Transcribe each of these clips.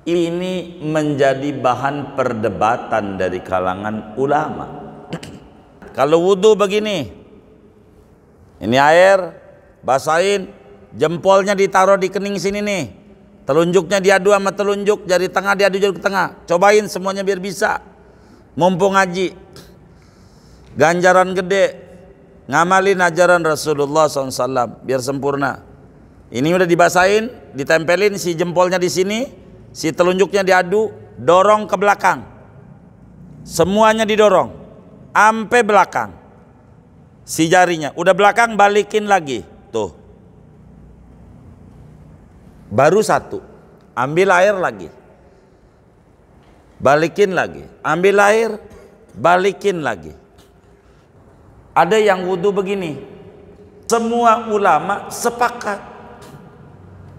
Ini menjadi bahan perdebatan dari kalangan ulama. Kalau wudhu begini, ini air, basahin, jempolnya ditaruh di kening sini nih, telunjuknya diadu sama telunjuk, jari tengah diadu jari tengah. Cobain semuanya biar bisa. Mumpung ngaji, ganjaran gede, ngamalin ajaran Rasulullah SAW biar sempurna. Ini udah dibasahin, ditempelin si jempolnya di sini, si telunjuknya diadu, dorong ke belakang. Semuanya didorong sampai belakang. Si jarinya udah belakang, balikin lagi. Tuh. Baru satu. Ambil air lagi. Balikin lagi. Ambil air, balikin lagi. Ada yang wudhu begini. Semua ulama sepakat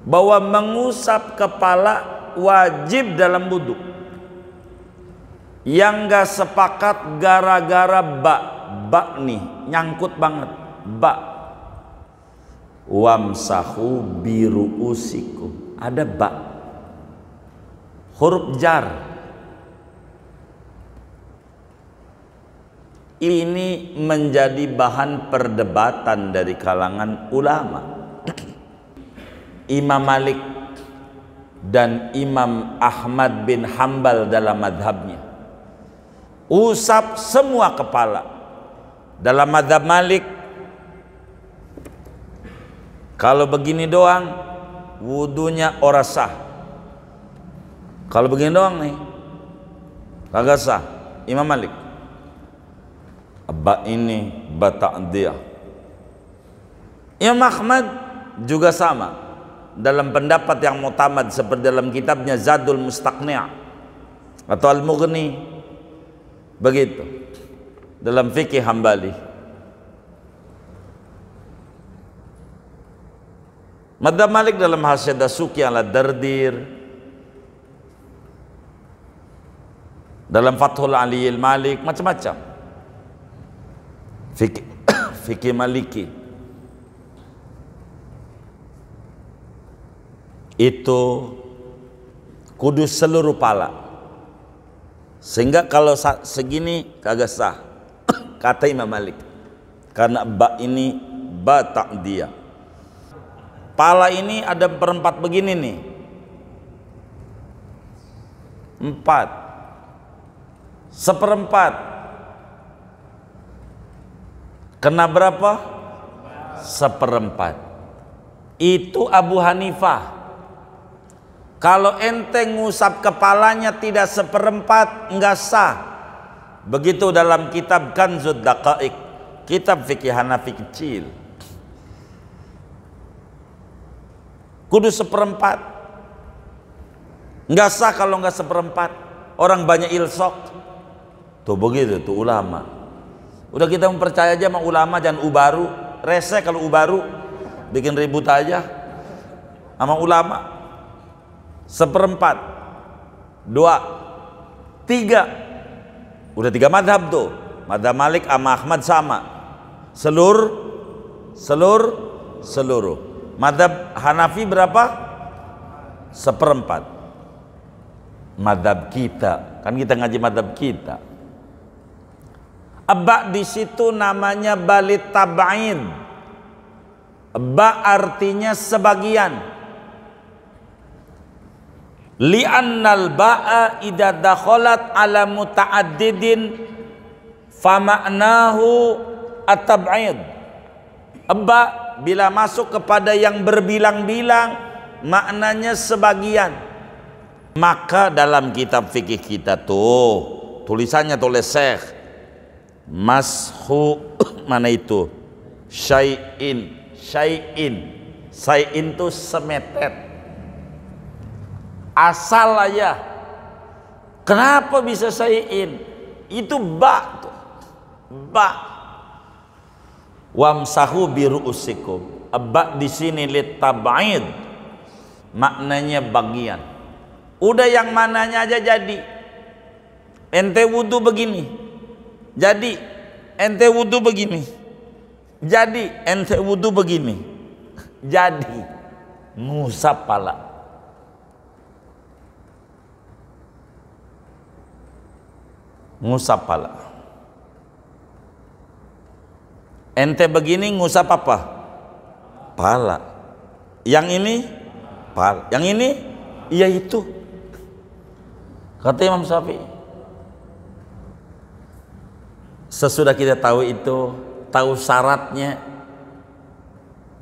bahwa mengusap kepala wajib dalam wudhu. Yang gak sepakat gara-gara bak nih nyangkut banget. Bak wamsahu biruusikum, ada bak, huruf jar. Ini menjadi bahan perdebatan dari kalangan ulama. Imam Malik dan Imam Ahmad bin Hambal dalam madhabnya usap semua kepala. Dalam madhab Malik, kalau begini doang wudunya ora sah. Kalau begini doang nih kagak sah. Imam Malik, abba ini bata'diyah. Imam Ahmad juga sama, dalam pendapat yang mutamad seperti dalam kitabnya Zadul Mustaqni' atau Al-Mughni, begitu dalam fikih Hambali. Madzhab Malik dalam Hasyad Dasuki ala Dardir, dalam Fathul Aliyil Malik, macam-macam fikih Maliki. Itu kudus seluruh pala, sehingga kalau segini kagak sah kata Imam Malik, karena ba ini ba ta'diyah. Pala ini ada perempat begini nih, 4/4, kena berapa? 1/4. Itu Abu Hanifah. Kalau ente ngusap kepalanya tidak 1/4 enggak sah. Begitu dalam kitab Kanzud Daqaiq, kitab fikih Hanafi kecil. Kudu 1/4. Enggak sah kalau enggak 1/4. Orang banyak ilsok. Tuh begitu tuh ulama. Udah kita mempercaya aja sama ulama, jangan ubaru. Rese kalau ubaru, bikin ribut aja sama ulama. 1/4, 2, 3, udah 3 madhab tuh. Madhab Malik sama Ahmad sama, seluruh. Madhab Hanafi berapa? 1/4. Madhab kita, kan kita ngaji madhab kita. Ba di situ namanya balit tab'id. Ba artinya sebagian. Li'annal ba'a idza dakhalat ala muta'addidin fama'nahu at-tab'id. Ba bila masuk kepada yang berbilang-bilang maknanya sebagian. Maka dalam kitab fikih kita tuh tulisannya tulis Syekh mashu mana itu syai'in tuh semetet asal aja. Kenapa bisa syai'in? Itu ba tuh. Ba wamsahu biru'usikum. Ba di sini litab'id, maknanya bagian. Udah yang mananya aja jadi. Ente wudu begini, jadi ente wudu begini, jadi ente wudu begini, jadi ngusap pala. ngusap pala. Ente begini ngusap apa? Pala. Yang ini pala. Yang ini iya itu. Kata Imam Syafi'i. Sesudah kita tahu itu, tahu syaratnya,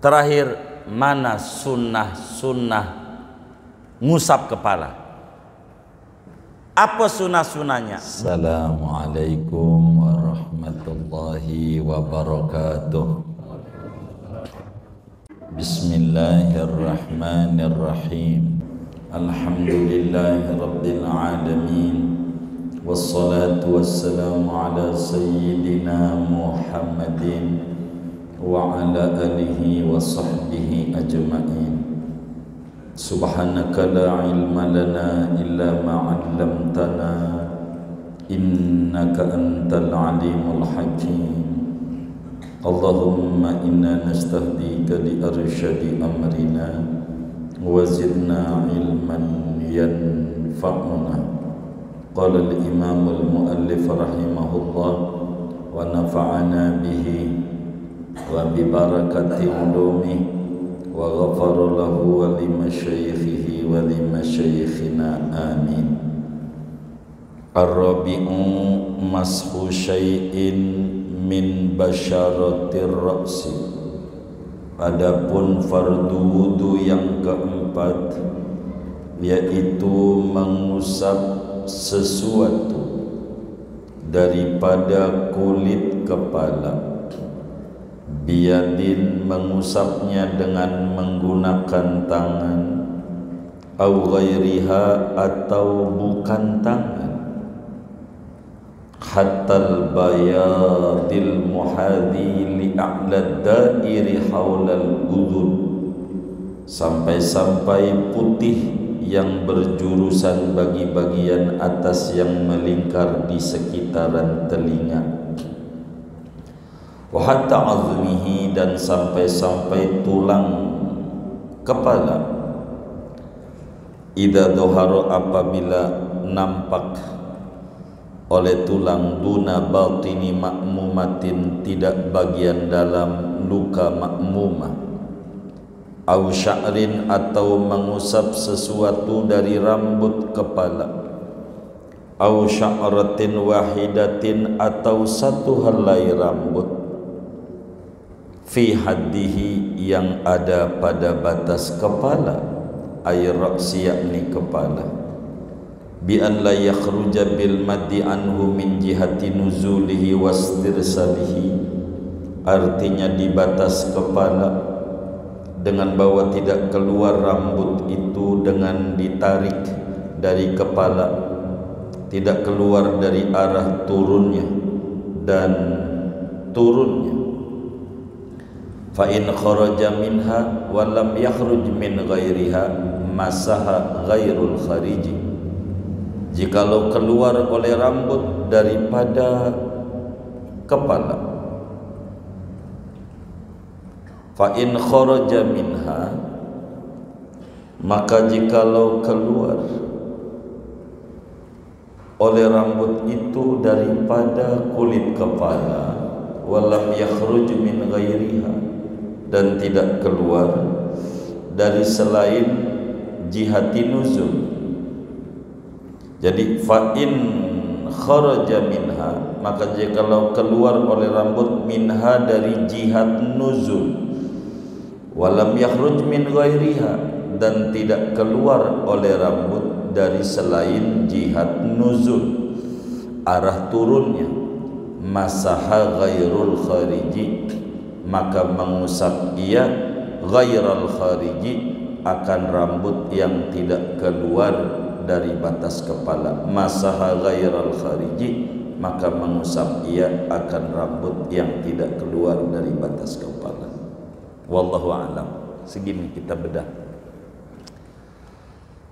terakhir mana sunnah ngusap kepala. Apa sunnah-sunnahnya? Assalamualaikum warahmatullahi wabarakatuh. Bismillahirrahmanirrahim. Alhamdulillahi rabbil alamin. Wassalatu wassalamu ala sayyidina Muhammadin wa ala alihi wa sahbihi ajma'in. Subhanaka la ilma lana illa ma 'allamtana innaka antal alimul hakim. Allahumma inna nastahdika li arsyadi amrina wa zidna ilman yanfa'una. Qala al-imam al-muallif rahimahullah wa nafa'ana bihi wa bi barakati ulumihi wa ghafara lahu wa li masyayikhihi wa li masyayikhina amin. Ar-rabi'u mashu syai'in min basyaratir ra'si. Adapun fardu wudu yang keempat, yaitu mengusap sesuatu daripada kulit kepala. Biyadin mengusapnya dengan menggunakan tangan, au ghairiha atau bukan tangan, hatta bayadil muhadi li a'la dairi haulal udhun, sampai-sampai putih yang berjurusan bagi bagian atas yang melingkar di sekitaran telinga. Wa hatta azmihi, dan sampai-sampai tulang kepala. Idza dhahara, apabila nampak oleh tulang, duna batini ma'mumatin, tidak bagian dalam luka ma'mumah. Au sya'rin, atau mengusap sesuatu dari rambut kepala. Au sya'ratin wahidatin, atau satu helai rambut. Fi haddihi, yang ada pada batas kepala, ay ra'si, yakni kepala. Bi an la yakhruja bil maddi anhu min jihati nuzulihi wastirsalihi, artinya di batas kepala, dengan bahwa tidak keluar rambut itu dengan ditarik dari kepala, tidak keluar dari arah turunnya dan turunnya. Fa in kharaja minha wa lam yakhruj min ghairiha masaha ghairul khariji. Jikalau keluar oleh rambut daripada kepala, fa in kharaja minha, maka jikalau keluar oleh rambut itu daripada kulit kepala, walam yakhruj min ghairiha, dan tidak keluar dari selain jihati nuzul. Jadi fa in kharaja minha, maka jikalau keluar oleh rambut, minha, dari jihad nuzul, walam yakhruj min ghairiha, dan tidak keluar oleh rambut dari selain jihad nuzul, arah turunnya, masaha ghairul khariji, maka mengusap ia ghairal khariji, akan rambut yang tidak keluar dari batas kepala. Masaha ghairal khariji, maka mengusap ia akan rambut yang tidak keluar dari batas kepala. Wallahu a'lam. Segini kita bedah.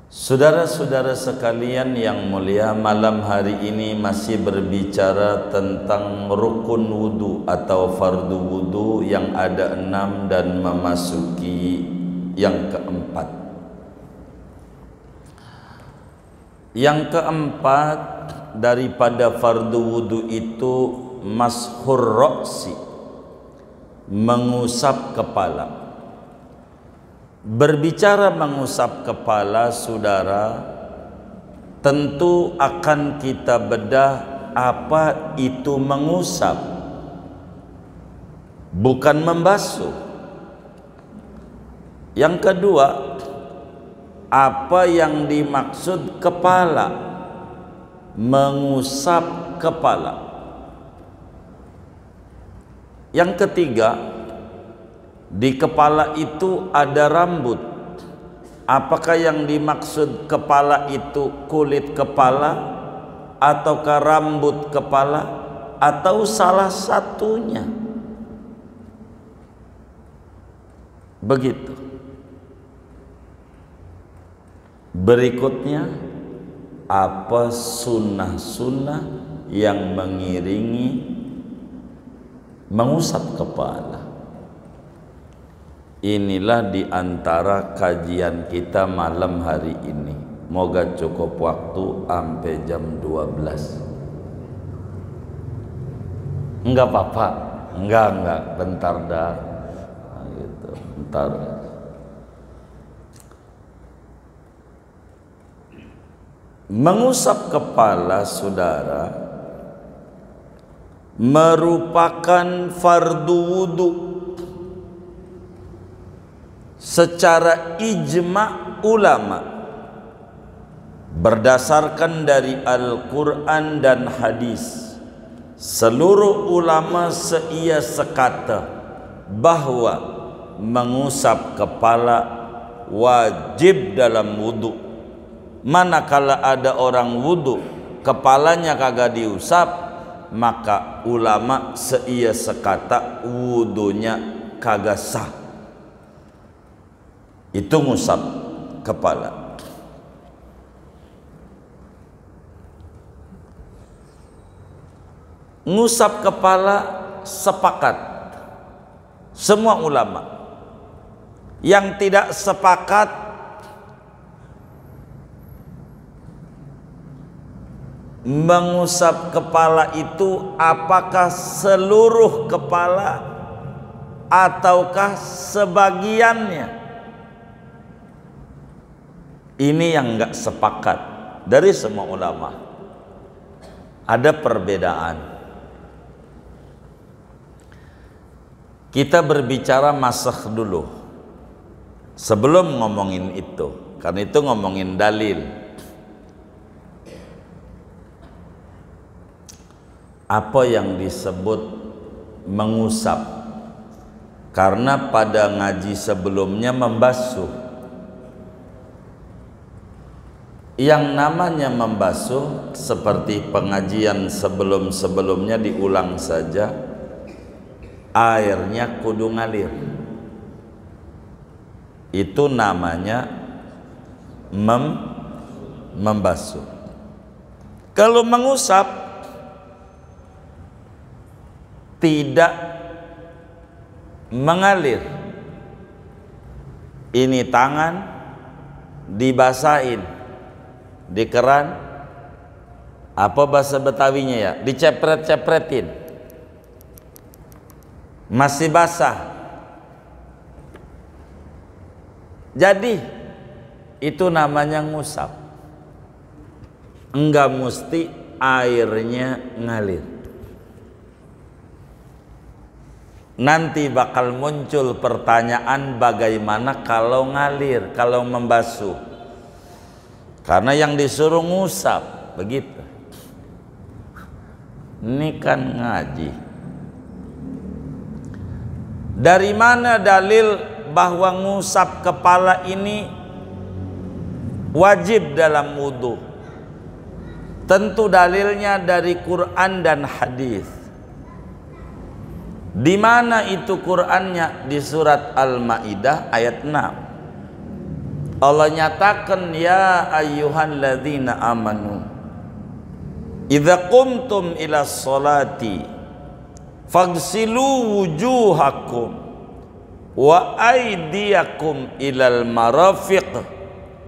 Saudara-saudara sekalian yang mulia, malam hari ini masih berbicara tentang rukun wudu atau fardu wudu yang ada 6 dan memasuki yang keempat. Yang keempat, daripada fardu wudu itu mashur ra'si, mengusap kepala. Berbicara mengusap kepala, saudara, tentu akan kita bedah apa itu mengusap, bukan membasuh. Yang kedua, apa yang dimaksud kepala, mengusap kepala. Yang ketiga, di kepala itu ada rambut. Apakah yang dimaksud kepala itu kulit kepala, ataukah rambut kepala, atau salah satunya? Begitu. Berikutnya, apa sunnah-sunnah yang mengiringi mengusap kepala. Inilah di antara kajian kita malam hari ini. Moga cukup waktu sampai jam 12. Enggak apa-apa. Enggak, bentar dah. Nah, gitu, bentar. Mengusap kepala, saudara, merupakan fardu wudu secara ijma' ulama, berdasarkan dari Al-Quran dan hadis. Seluruh ulama seia sekata bahwa mengusap kepala wajib dalam wudu. Manakala ada orang wudu kepalanya kagak diusap, maka ulama seia sekata wudunya kagak sah. Itu ngusap kepala. Ngusap kepala sepakat semua ulama. Yang tidak sepakat mengusap kepala itu apakah seluruh kepala ataukah sebagiannya. Ini yang enggak sepakat dari semua ulama. Ada perbedaan. Kita berbicara masakh dulu sebelum ngomongin itu, karena itu ngomongin dalil. Apa yang disebut mengusap? Karena pada ngaji sebelumnya membasuh. Yang namanya membasuh seperti pengajian sebelum-sebelumnya, diulang saja, airnya kudu ngalir. Itu namanya membasuh. Kalau mengusap tidak mengalir, ini tangan dibasahin di keran, apa bahasa Betawinya ya, dicepret-cepretin, masih basah. Jadi itu namanya ngusap. Enggak mesti airnya ngalir. Nanti bakal muncul pertanyaan, bagaimana kalau ngalir, kalau membasuh? Karena yang disuruh ngusap, begitu. Ini kan ngaji. Dari mana dalil bahwa ngusap kepala ini wajib dalam wudu? Tentu dalilnya dari Quran dan hadis. Di mana itu Qurannya? Di surat Al-Maidah ayat 6. Allah nyatakan, ya ayyuhalladzina amanu idza qumtum ila sholati faghsilu wujuhakum wa aydiyakum ilal marafiq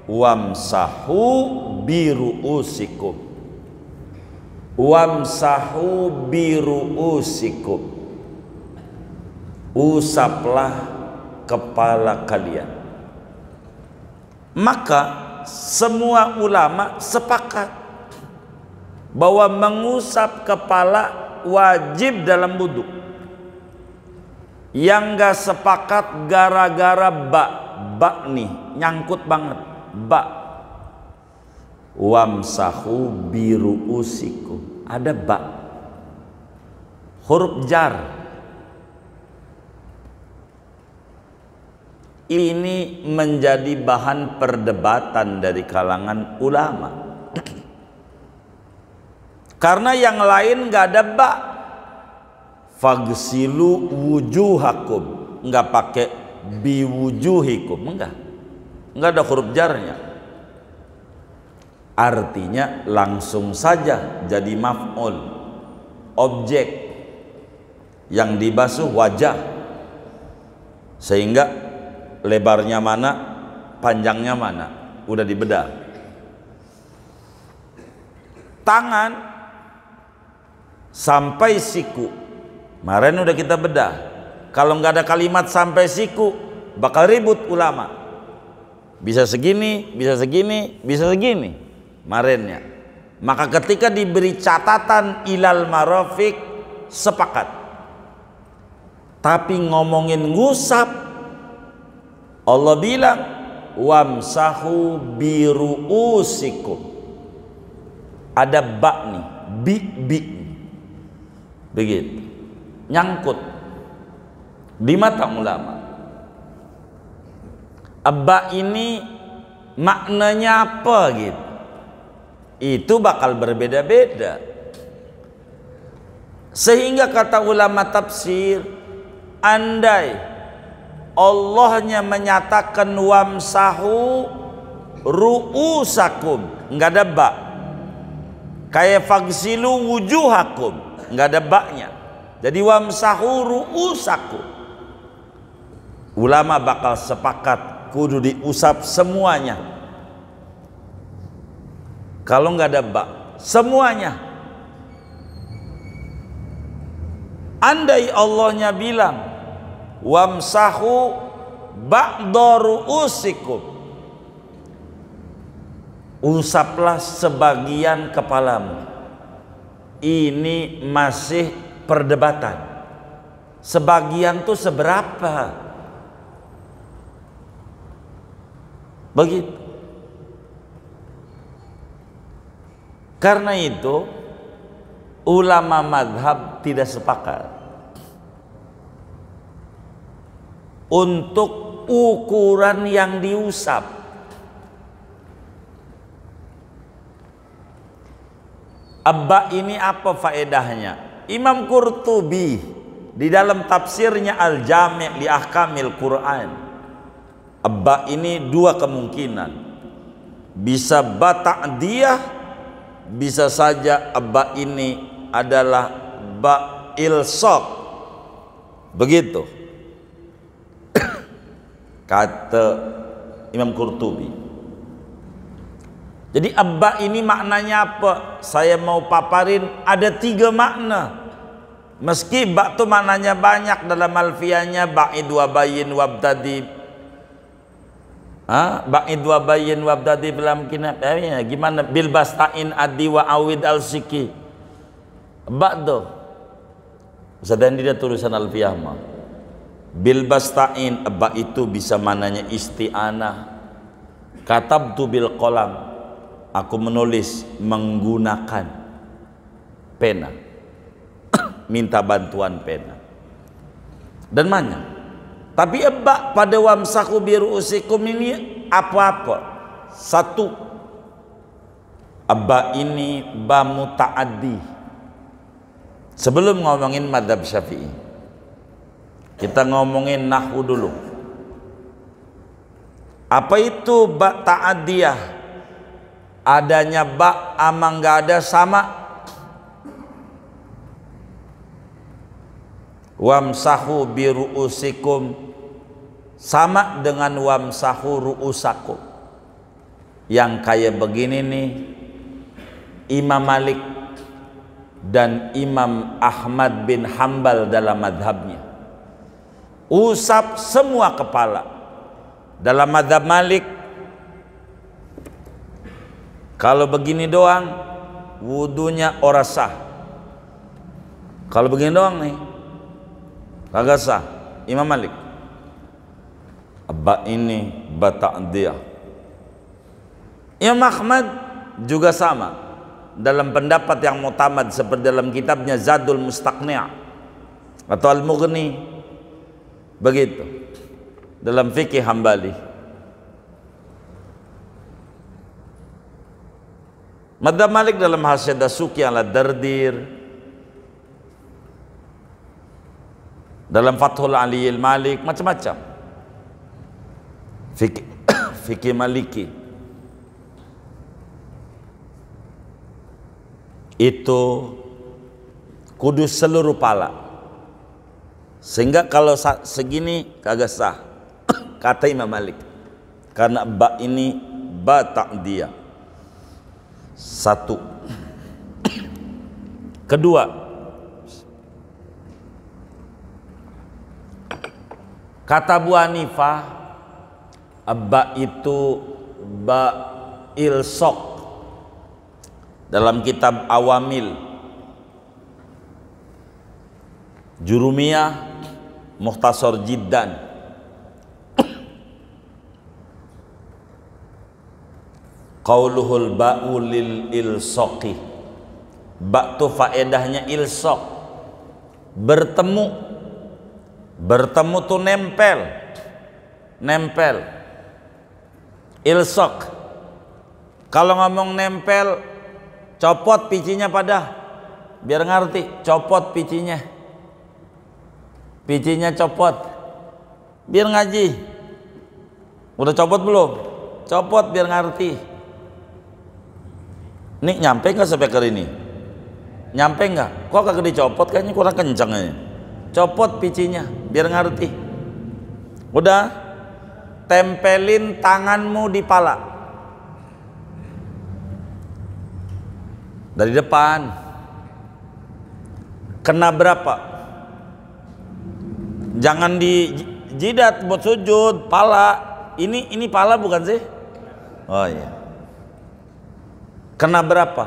wamsahu biru'usikum. wamsahu biru'usikum, usaplah kepala kalian. Maka semua ulama sepakat bahwa mengusap kepala wajib dalam wudu. Yang gak sepakat gara-gara ba nih nyangkut banget, ba. Wamsahu biru'usikum, ada ba, huruf jar. Ini menjadi bahan perdebatan dari kalangan ulama. Karena yang lain gak ada ba. Fagsilu wujuhakum, nggak pakai biwujuhikum, enggak ada huruf jarnya. Artinya langsung saja jadi maf'ul, objek yang dibasuh wajah, sehingga lebarnya mana, panjangnya mana, udah dibedah. Tangan sampai siku, kemarin udah kita bedah. Kalau nggak ada kalimat sampai siku, bakal ribut ulama. Bisa segini, bisa segini, bisa segini. Kemarinnya. Maka ketika diberi catatan ilal marafik, sepakat. Tapi ngomongin ngusap, Allah bilang wamsahu biru'usikum. Ada ba nih, bi. Begitu. Nyangkut di mata ulama. Abba ini maknanya apa gitu, itu bakal berbeda-beda. Sehingga kata ulama tafsir, andai Allahnya menyatakan wamsahu ru'usakum, nggak ada ba. Kayak fagsilu wujuhakum, nggak ada baknya. Jadi wamsahu ru'usakum, ulama bakal sepakat kudu diusap semuanya. Kalau nggak ada bak, semuanya. Andai Allahnya bilang wamsahu ba'da ru'usikum, usaplah sebagian kepalamu, ini masih perdebatan. Sebagian tuh seberapa? Begitu. Karena itu ulama madhab tidak sepakat untuk ukuran yang diusap. Abba ini apa faedahnya? Imam Qurtubi di dalam tafsirnya Al-Jami' li Ahkamil Quran, abba ini dua kemungkinan, bisa ba ta'diyah, bisa saja abba ini adalah ba ilsaq. Begitu kata Imam Qurtubi. Jadi abba ini maknanya apa? Saya mau paparin ada 3 makna. Meski ba itu maknanya banyak dalam alfiyahnya, ba'id wa bayyin wabtadi. Ba'id wa bayyin wabtadi dalam kinab. Gimana? Bil bastain adi wa awid al-siki. Ba itu. Sedang dia tulisan alfiyah mah. Bil bastain, ba itu bisa maknanya isti'anah. Katabtu bil qalam, aku menulis menggunakan pena. Minta bantuan pena dan banyak. Tapi abba pada wamsahu biru'usikum ini apa-apa. Satu, abba ini ba muta'addi. Sebelum ngomongin madhab Syafi'i, kita ngomongin nahwu dulu. Apa itu ba ta'addiyah? Adanya ba ama nggak ada sama. Wamsahu biru'usikum sama dengan wamsahu ru'usakum. Yang kayak begini nih, Imam Malik dan Imam Ahmad bin Hambal dalam madhabnya. Usap semua kepala. Dalam madhab Malik, kalau begini doang wudunya ora sah. Kalau begini doang nih kagak sah. Imam Malik. Abba ini batak dia. Imam Ahmad juga sama dalam pendapat yang mutamad seperti dalam kitabnya Zadul Mustaqni' atau Al-Mughni, begitu dalam fikih Hambali. Madhab Malik dalam Hasyad Dasuki ala Dardir, dalam Fathul Aliyil Malik, macam-macam fikih Maliki. Itu kudus seluruh pala, sehingga kalau segini kagak sah kata Imam Malik, karena ba ini ba ta'diyah. Satu. Kedua, kata Abu Hanifah, ba itu ba ilsok dalam kitab Awamil Jurumiyah Mukhtasar Jiddan. Qauluhul ba'u lil ilsoqi, ba tu faedahnya ilsok, bertemu. Bertemu tuh nempel, nempel. Ilsok, kalau ngomong nempel, copot picinya pada, biar ngerti. Copot picinya, picinya copot, biar ngaji. Udah copot belum? Copot biar ngerti. Nih nyampe nggak speaker ini? Nyampe nggak? Kok kagak dicopot? Kayaknya kurang kencang ini. Copot picinya biar ngerti. Udah, tempelin tanganmu di pala dari depan. Kena berapa? Jangan di jidat buat sujud. Pala ini pala bukan sih? Oh iya. Kena berapa?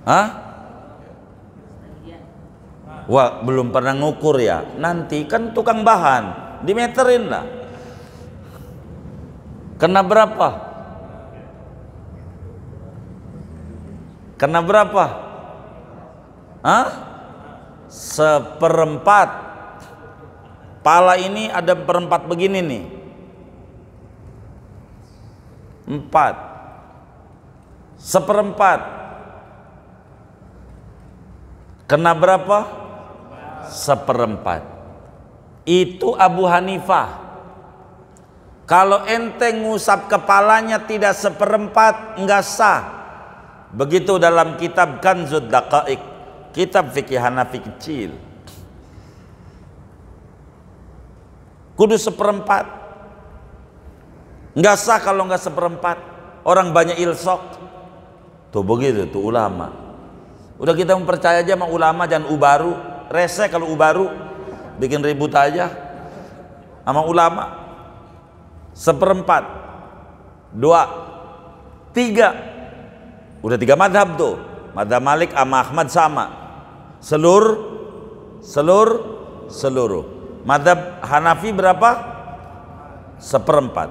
Hah? Wah, belum pernah ngukur ya. Nanti kan tukang bahan, dimeterin lah. Kena berapa? Kena berapa? Hah? Seperempat. Pala ini ada perempat begini nih. 4. Seperempat. Kena berapa? Seperempat. Itu Abu Hanifah. Kalau ente ngusap kepalanya tidak seperempat, enggak sah. Begitu dalam kitab Kanzud Daqaiq, kitab fikih Hanafi kecil. Kudu seperempat. Enggak sah kalau enggak seperempat. Orang banyak ilsok. Tuh begitu tuh ulama. Udah kita mempercaya aja sama ulama, jangan ubaru. Rese kalau ubaru, bikin ribut aja sama ulama. Seperempat, 2, 3, udah 3 madhab tuh. Madhab Malik sama Ahmad sama. Seluruh. Madhab Hanafi berapa? Seperempat.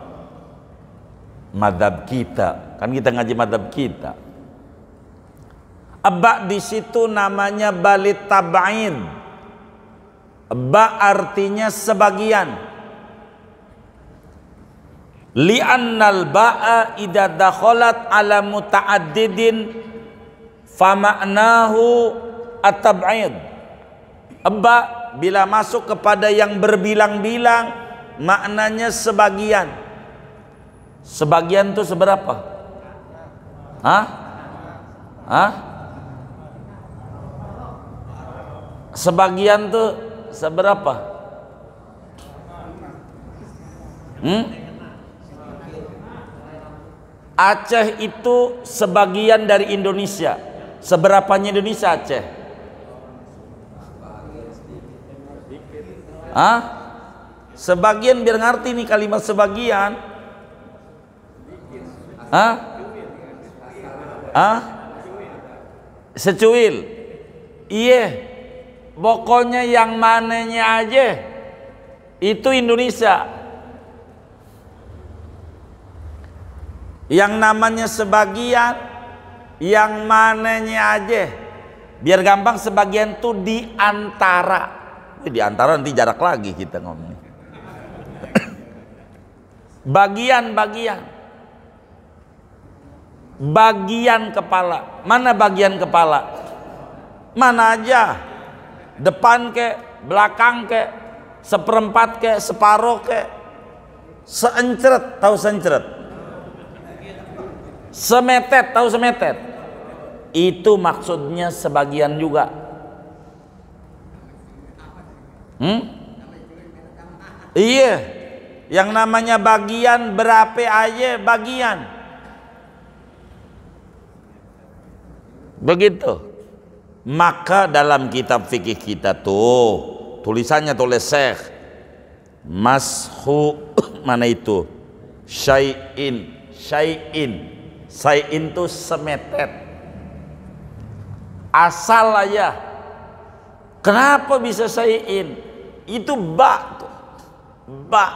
Madhab kita, kan kita ngaji madhab kita. Ba di situ namanya balit tab'id. Ba artinya sebagian. Li'annal ba'a idza dakhalat ala muta'addidin fama'nahu at-tab'id. Ba bila masuk kepada yang berbilang-bilang, maknanya sebagian. Sebagian itu seberapa? Hah? Sebagian tuh seberapa? Aceh itu sebagian dari Indonesia. Seberapanya Indonesia Aceh? Hah? Sebagian, biar ngerti nih kalimat sebagian. Hah? Hah? Secuil. Iya. Pokoknya yang mananya aja itu Indonesia. Yang namanya sebagian, yang mananya aja. Biar gampang, sebagian tuh di antara. Di antara nanti jarak lagi kita ngomong. Bagian-bagian. Bagian kepala. Mana bagian kepala? Mana aja. Depan kek, belakang kek, seperempat kek, separuh kek, seencret, tahu seencret? Semetet, tahu semetet? Itu maksudnya sebagian juga. Iya, yang namanya bagian berapa aja bagian. Begitu. Maka dalam kitab fikih kita tuh tulisannya tulis Syekh mashu mana itu syai'in tuh semetet asal aja. Kenapa bisa syai'in? Itu ba tuh. Ba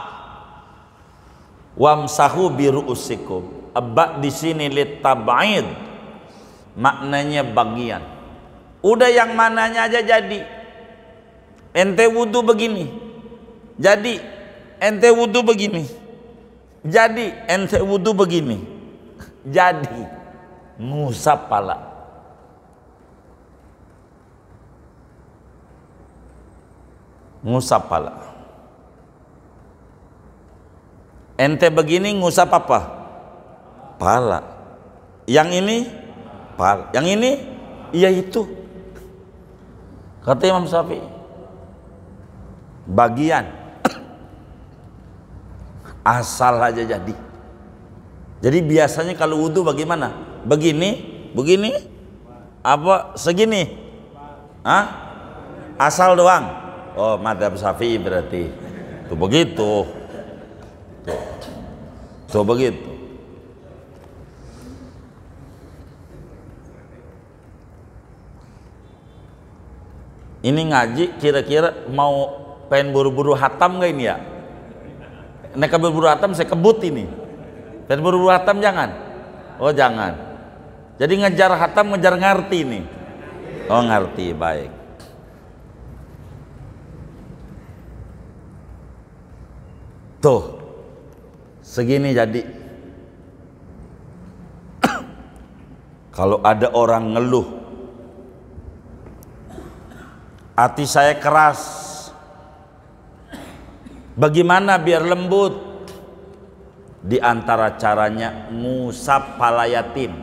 wamsahu biru'usikum. Ba di sini litab'id, maknanya bagian. Udah yang mananya aja jadi. Ente wudu begini, jadi ente wudu begini, jadi ente wudu begini, jadi ngusap pala. Ngusap pala. Ente begini ngusap apa? Pala. Yang ini pala. Yang ini iya itu. Kata Imam Syafi'i, bagian asal aja jadi. Jadi biasanya kalau wudhu bagaimana? Begini, begini, apa segini? Hah? Asal doang. Oh, madzhab Syafi'i berarti. Tuh begitu. Tuh begitu. Ini ngaji kira-kira mau pengen buru-buru hatam gak ini ya? Nek buru-buru hatam saya kebut ini. Pengen buru-buru hatam jangan. Oh jangan. Jadi ngejar hatam ngejar ngerti nih. Oh ngerti, baik. Tuh segini jadi. Kalau ada orang ngeluh, hati saya keras, bagaimana biar lembut? Di antara caranya ngusap pala yatim.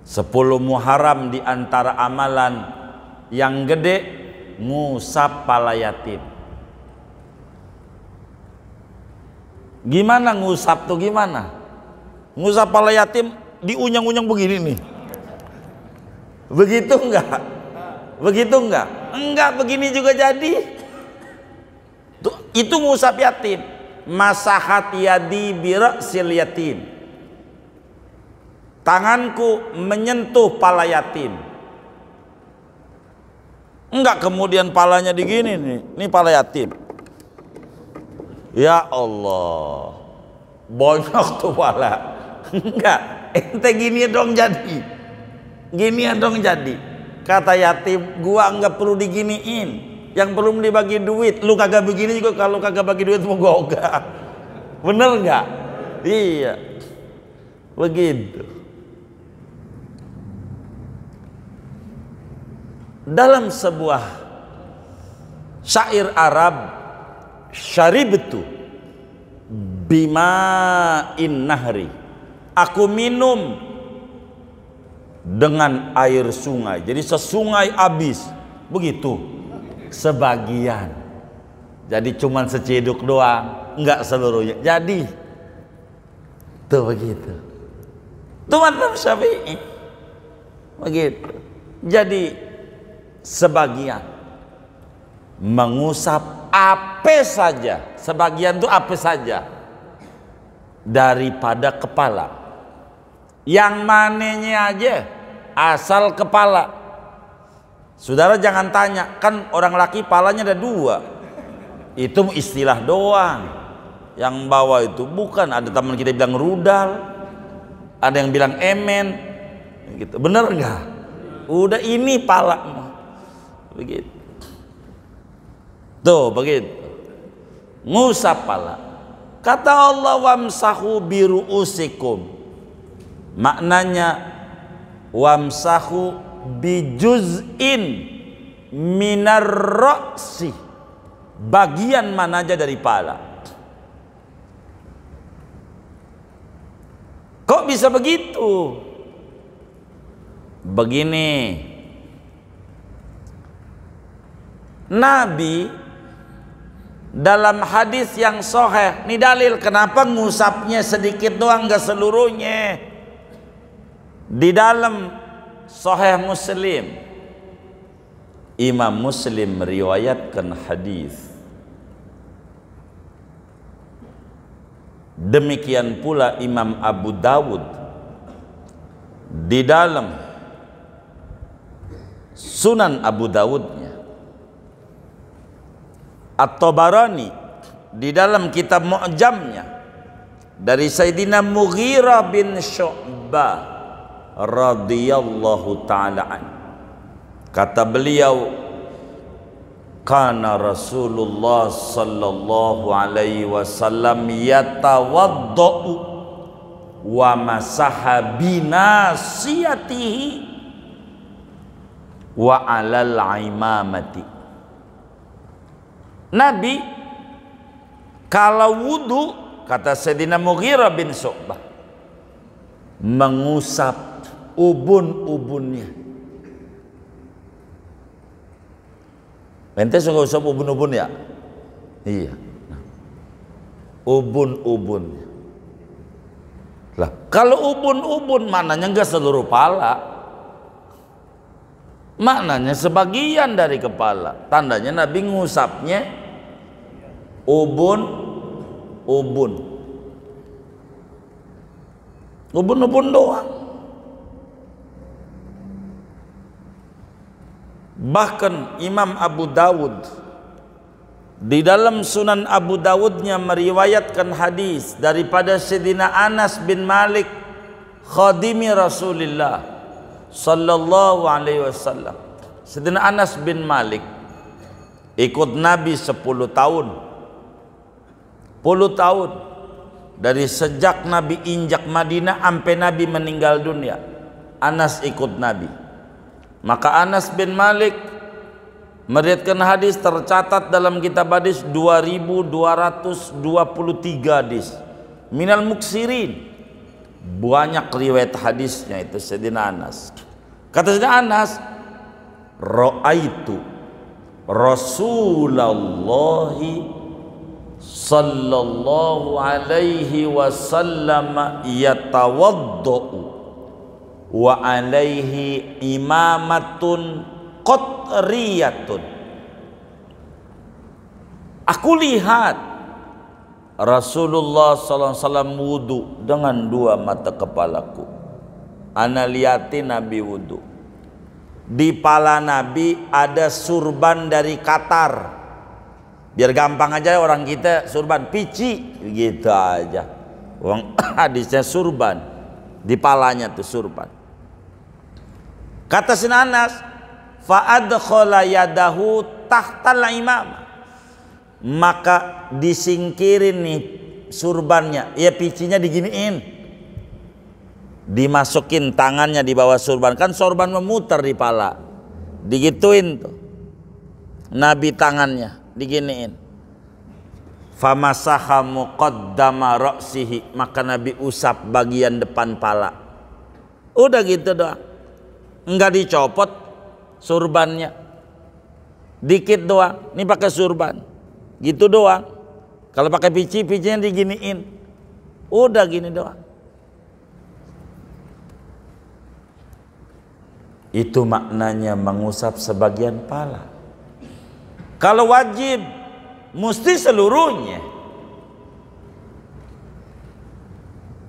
10 Muharram di antara amalan yang gede, ngusap pala yatim. Gimana ngusap tuh gimana? Ngusap pala yatim diunyang-unyang begini nih. Begitu enggak? Begitu enggak? Enggak, begini juga jadi. Tuh, itu ngusap yatim. Masahat yadi bira'sil yatim. Tanganku menyentuh pala yatim. Enggak kemudian palanya digini nih. Ini pala yatim. Ya Allah. Bonyok tuh pala. Enggak, ente gini dong jadi. Gini dong jadi. Kata yatim, gua nggak perlu diginiin, yang perlu dibagi duit. Lu kagak begini juga, kalau kagak bagi duit mau gogah. Bener nggak? Iya, begitu. Dalam sebuah syair Arab, syaribtu bima'in nahri, aku minum dengan air sungai. Jadi sesungai habis. Begitu. Sebagian. Jadi cuman seciduk doang, enggak seluruhnya. Jadi tuh begitu. Itu mazhab Syafi'i. Begitu. Jadi sebagian mengusap apa saja, sebagian itu apa saja daripada kepala. Yang mananya aja, asal kepala. Saudara jangan tanya, kan orang laki palanya ada dua. Itu istilah doang. Yang bawah itu bukan, ada teman kita bilang rudal, ada yang bilang emen, gitu. Bener nggak? Udah ini pala, begitu. Tuh begitu. Ngusap pala. Kata Allah wamsahu biru'usikum. Maknanya wamsahu bijuz'in minar ra'si. Bagian mana aja dari pala. Kok bisa begitu? Begini, Nabi dalam hadis yang sahih, ini dalil kenapa ngusapnya sedikit doang, gak seluruhnya. Di dalam sahih Muslim, Imam Muslim meriwayatkan hadis. Demikian pula Imam Abu Dawud di dalam Sunan Abu Dawudnya, At-Tabarani di dalam kitab Mu'jamnya dari Sayyidina Mughirah bin Syu'bah radhiyallahu ta'ala an. Kata beliau, kana Rasulullah sallallahu alaihi wasallam yatawaddau wa masaha binasiyatihi wa alal imamati. Nabi kalau wudu, kata Sayyidina Mughirah bin Syu'bah, mengusap ubun-ubunnya. Ente suka usap ubun-ubun ya? Iya. Ubun-ubun. Lah, kalau ubun-ubun maknanya enggak seluruh pala. Maknanya sebagian dari kepala. Tandanya Nabi ngusapnya ubun-ubun. Ubun-ubun doang. Bahkan Imam Abu Dawud di dalam Sunan Abu Dawudnya meriwayatkan hadis daripada Sayyidina Anas bin Malik, khadimi Rasulullah sallallahu alaihi wasallam. Sayyidina Anas bin Malik ikut Nabi 10 tahun. 10 tahun dari sejak Nabi injak Madinah sampai Nabi meninggal dunia, Anas ikut Nabi. Maka Anas bin Malik meriwayatkan hadis, tercatat dalam kitab hadis 2223 hadis. Minal muksirin, banyak riwayat hadisnya itu Sayyidina Anas. Kata Sayyidina Anas, ra'aitu Rasulullah sallallahu alaihi wasallam yatawaddau wa alaihi imamatun qatriyatun. Aku lihat Rasulullah sallallahu alaihi wasallam wudu dengan dua mata kepalaku. Ana liatin Nabi wudu. Di pala Nabi ada surban dari Qatar. Biar gampang aja orang kita surban pici gitu aja. Wong hadisnya surban. Di palanya tuh surban. Kata Sayyidina Anas, fa adkhala yadahu tahtal imam. Maka disingkirin nih surbannya, ya picinya diginiin, dimasukin tangannya di bawah surban, kan surban memutar di pala, digituin tuh Nabi tangannya diginiin. Famasaha muqaddama ra'sihi, maka Nabi usap bagian depan pala. Udah gitu doang, enggak dicopot surbannya, dikit doang. Ini pakai surban gitu doang. Kalau pakai pici, picinya diginiin, udah gini doang. Itu maknanya mengusap sebagian pala. Kalau wajib mesti seluruhnya.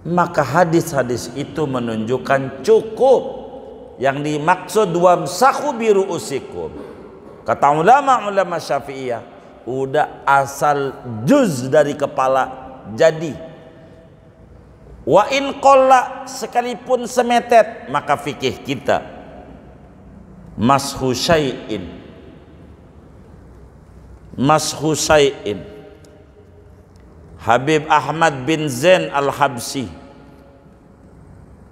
Maka hadis-hadis itu menunjukkan cukup. Yang dimaksud wamsahu biru'usikum. Kata ulama-ulama Syafi'iyah, udah asal juz dari kepala jadi. Wa in qalla, sekalipun semetet, maka fikih kita mashu syai'in. Mashu syai'in. Habib Ahmad bin Zain Al-Habsyi,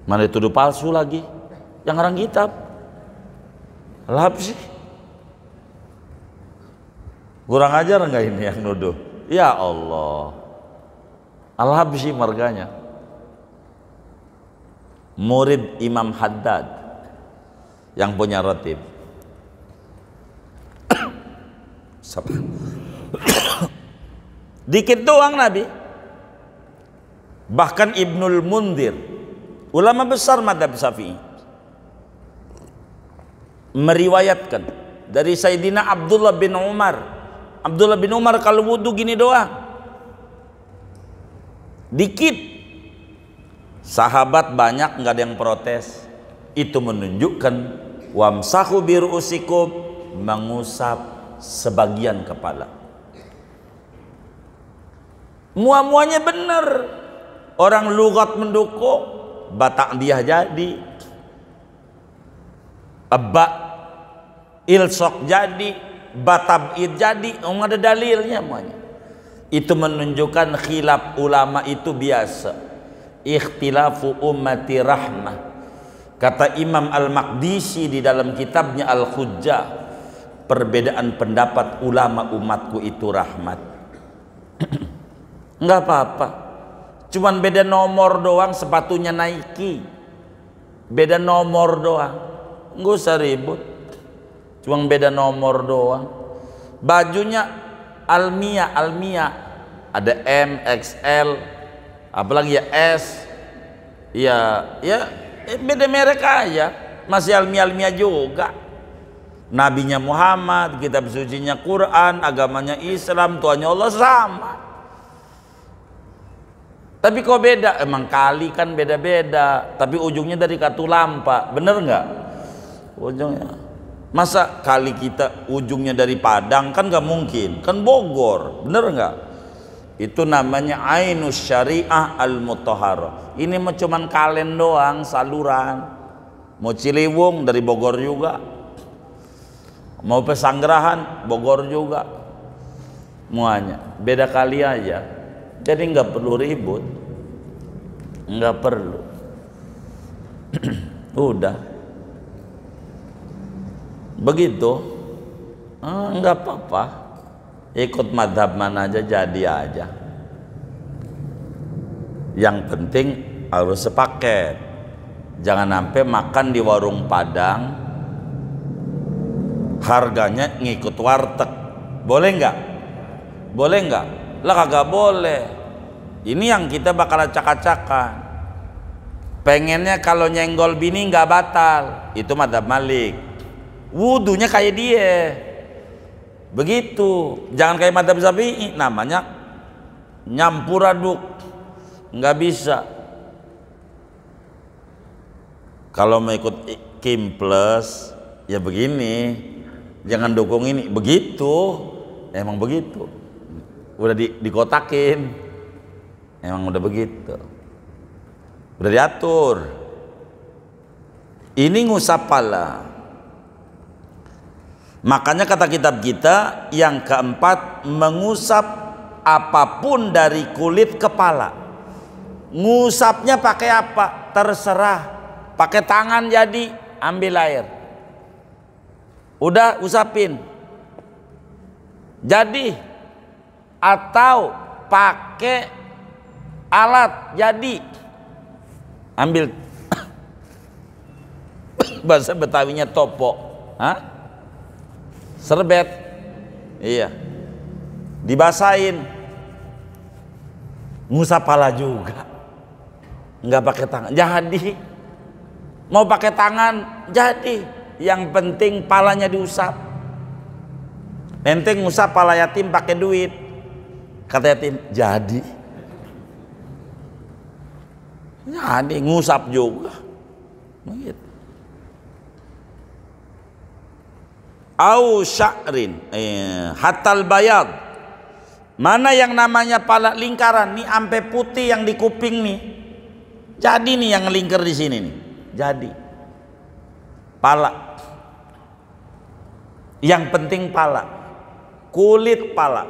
mana dituduh palsu lagi yang ngarang kitab Al-Habsyi. Kurang ajar enggak ini yang nuduh? Ya Allah, Al-Habsyi marganya murid Imam Haddad yang punya ratib. Dikit doang Nabi. Bahkan Ibnul Mundir, ulama besar madhab Syafi'i, meriwayatkan dari Sayyidina Abdullah bin Umar. Abdullah bin Umar kalau wudu gini doang, dikit. Sahabat banyak nggak ada yang protes. Itu menunjukkan wamsahu biru'usikum, mengusap sebagian kepala. Muamuanya benar. Orang lugat mendukung, batak dia jadi, abba ilsok jadi, batabid jadi, ada dalilnya semuanya. Itu menunjukkan khilaf ulama itu biasa. Ikhtilafu ummati rahmah. Kata Imam Al-Maqdisi di dalam kitabnya Al-Hujjah, perbedaan pendapat ulama umatku itu rahmat. Enggak apa-apa, cuman beda nomor doang, sepatunya Nike, beda nomor doang, nggak usah ribut, cuman beda nomor doang. Bajunya Almia, ada M, XL, apalagi ya S, ya beda merek aja, masih Almia juga. Nabinya Muhammad, kitab sucinya Quran, agamanya Islam, Tuhannya Allah sama. Tapi kok beda? Emang kali kan beda-beda, tapi ujungnya dari Katulampa, bener nggak? Ujungnya, masa kali kita ujungnya dari Padang? Kan nggak mungkin, kan Bogor, bener nggak? Itu namanya Ainus Syariah Al-Mutahharah. Ini mah cuman kalen doang, saluran. Mau Ciliwung dari Bogor juga, mau Pesanggerahan Bogor juga, semuanya beda kali aja. Jadi nggak perlu ribut, nggak perlu. Udah begitu, nggak apa-apa. Ikut madhab mana aja jadi aja. Yang penting harus sepaket. Jangan sampai makan di warung Padang, harganya ngikut warteg. Boleh nggak? Boleh nggak? Lah kagak boleh. Ini yang kita bakal acak-acakan. Pengennya kalau nyenggol bini nggak batal, itu madhab Malik. Wudunya kayak dia, begitu. Jangan kayak madhab Syafi'i, namanya nyampur aduk, nggak bisa. Kalau mau ikut Kim Plus ya begini, jangan dukung ini, begitu. Emang begitu. Udah dikotakin, emang udah begitu, udah diatur. Ini ngusap pala. Makanya kata kitab kita yang keempat, mengusap apapun dari kulit kepala. Ngusapnya pakai apa? Terserah. Pakai tangan jadi, ambil air, udah usapin jadi. Atau pakai alat jadi, ambil. Bahasa Betawinya topo, serbet, iya, dibasahin. Ngusap pala juga, nggak pakai tangan jadi. Mau pakai tangan jadi, yang penting palanya diusap. Ente ngusap pala yatim pakai duit, kata yatim, jadi ngusap juga. Begitu. Au sya'rin, hatal bayad. Mana yang namanya pala lingkaran nih, ampe putih yang di kuping nih. Jadi nih yang ngelingkar di sini nih. Jadi pala. Yang penting pala. Kulit pala.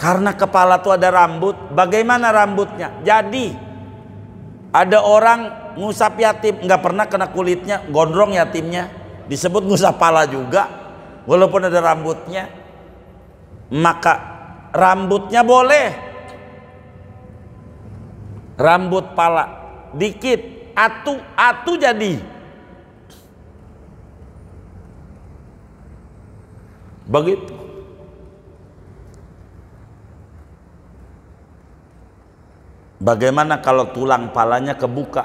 Karena kepala tuh ada rambut. Bagaimana rambutnya? Jadi ada orang ngusap yatim, nggak pernah kena kulitnya, gondrong yatimnya, disebut ngusap pala juga, walaupun ada rambutnya. Maka rambutnya boleh, rambut pala dikit, atu jadi. Begitu. Bagaimana kalau tulang palanya kebuka,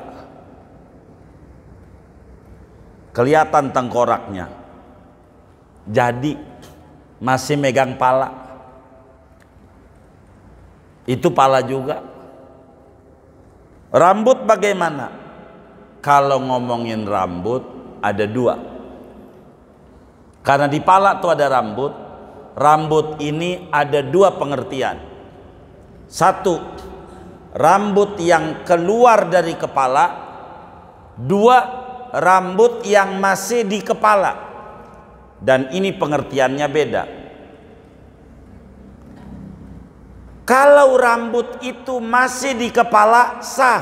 kelihatan tengkoraknya, jadi masih megang pala, itu pala juga. Rambut bagaimana? Kalau ngomongin rambut ada dua. Karena di pala tuh ada rambut. Rambut ini ada dua pengertian. Satu, rambut yang keluar dari kepala. Dua, rambut yang masih di kepala. Dan ini pengertiannya beda. Kalau rambut itu masih di kepala, sah.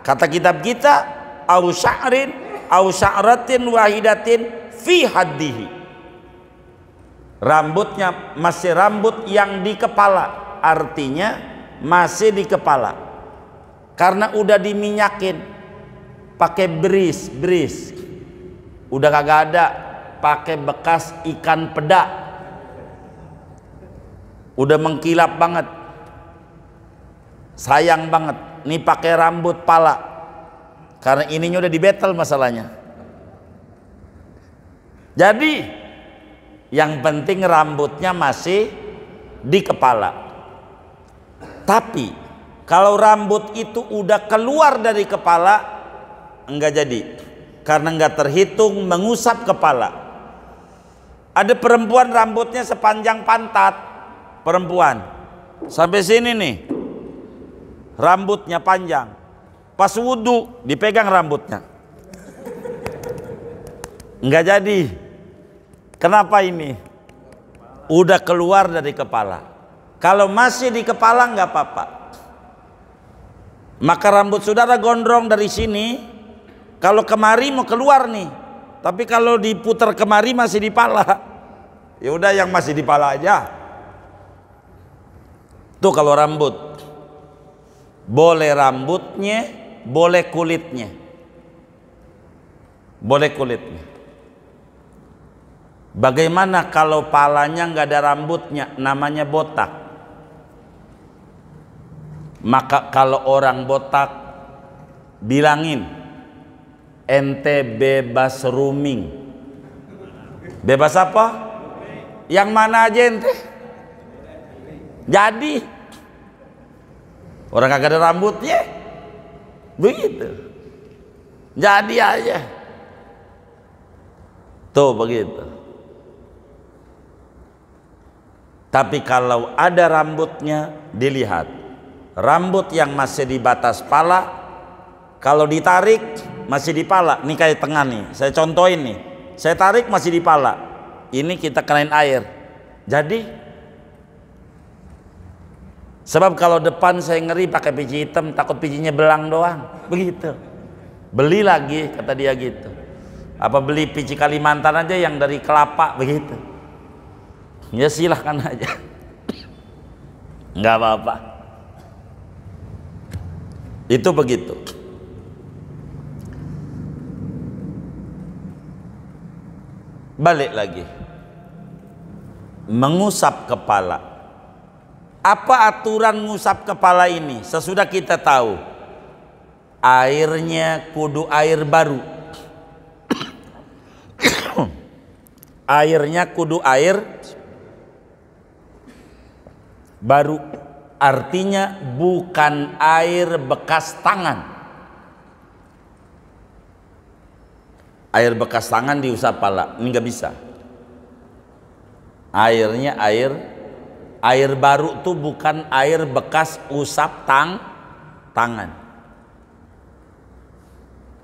Kata kitab kita, au sya'rin au sya'ratin wahidatin fi haddihi. Rambutnya masih rambut yang di kepala, artinya masih di kepala. Karena udah diminyakin pakai bris, udah kagak ada, pakai bekas ikan peda, udah mengkilap banget, sayang banget. Nih pakai rambut pala, karena ininya udah dibetel masalahnya. Jadi yang penting rambutnya masih di kepala. Tapi kalau rambut itu udah keluar dari kepala, enggak jadi, karena enggak terhitung mengusap kepala. Ada perempuan rambutnya sepanjang pantat, perempuan sampai sini nih, rambutnya panjang. Pas wudhu dipegang rambutnya, enggak jadi. Kenapa ini? Udah keluar dari kepala. Kalau masih di kepala nggak apa-apa. Maka rambut saudara gondrong dari sini, kalau kemari mau keluar nih. Tapi kalau diputar kemari masih di pala, ya udah yang masih di pala aja. Tuh kalau rambut, boleh rambutnya, boleh kulitnya, boleh kulitnya. Bagaimana kalau palanya nggak ada rambutnya, namanya botak. Maka kalau orang botak, bilangin ente bebas roaming. Bebas apa? Yang mana aja ente? Jadi orang kagak ada rambutnya, begitu. Jadi aja. Tuh begitu. Tapi kalau ada rambutnya, dilihat rambut yang masih di batas pala, kalau ditarik masih di pala. Ini kayak tengah nih, saya contohin nih, saya tarik masih di pala, ini kita kenain air. Jadi sebab kalau depan saya ngeri pakai peci hitam, takut pecinya belang doang, begitu. Beli lagi, kata dia gitu. Apa beli peci Kalimantan aja yang dari kelapa, begitu. Ya silahkan aja, nggak apa-apa. Itu begitu. Balik lagi, mengusap kepala. Apa aturan ngusap kepala ini? Sesudah kita tahu, airnya kudu air baru. Airnya kudu air baru, artinya bukan air bekas tangan. Air bekas tangan diusap pala, ini nggak bisa. Airnya air baru tuh bukan air bekas usap tangan.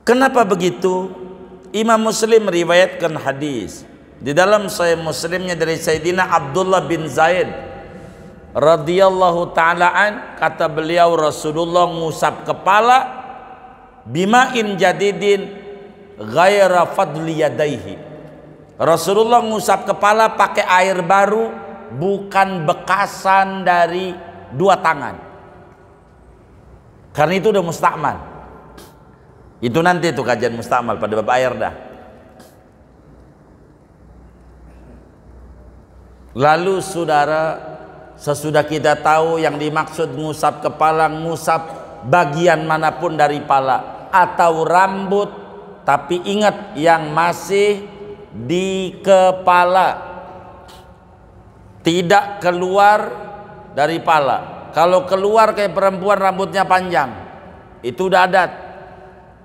Kenapa begitu? Imam Muslim meriwayatkan hadis di dalam Sahih Muslimnya dari Sayyidina Abdullah bin Zaid radhiyallahu ta'ala an, kata beliau Rasulullah ngusap kepala bima'in jadidin ghaira fadli yadaihi. Rasulullah ngusap kepala pakai air baru, bukan bekasan dari dua tangan, karena itu udah mustakmal. Itu nanti itu kajian mustakmal pada bab air dah. Lalu saudara, sesudah kita tahu yang dimaksud ngusap kepala, ngusap bagian manapun dari pala atau rambut, tapi ingat yang masih di kepala, tidak keluar dari pala. Kalau keluar kayak perempuan rambutnya panjang, itu udah adat.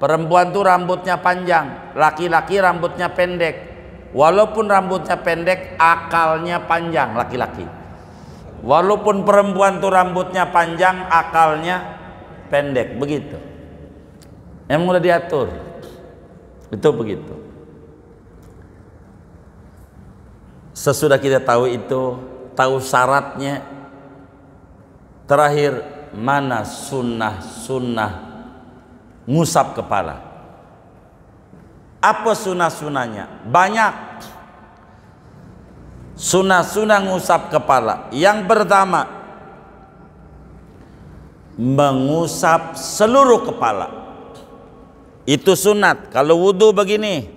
Perempuan tuh rambutnya panjang, laki-laki rambutnya pendek. Walaupun rambutnya pendek, akalnya panjang laki-laki. Walaupun perempuan tuh rambutnya panjang, akalnya pendek, begitu. Emang udah diatur. Itu begitu. Sesudah kita tahu itu, tahu syaratnya, terakhir mana sunnah ngusap kepala. Apa sunnah-sunnahnya? Banyak sunnah ngusap kepala. Yang pertama, mengusap seluruh kepala. Itu sunat. Kalau wudhu begini,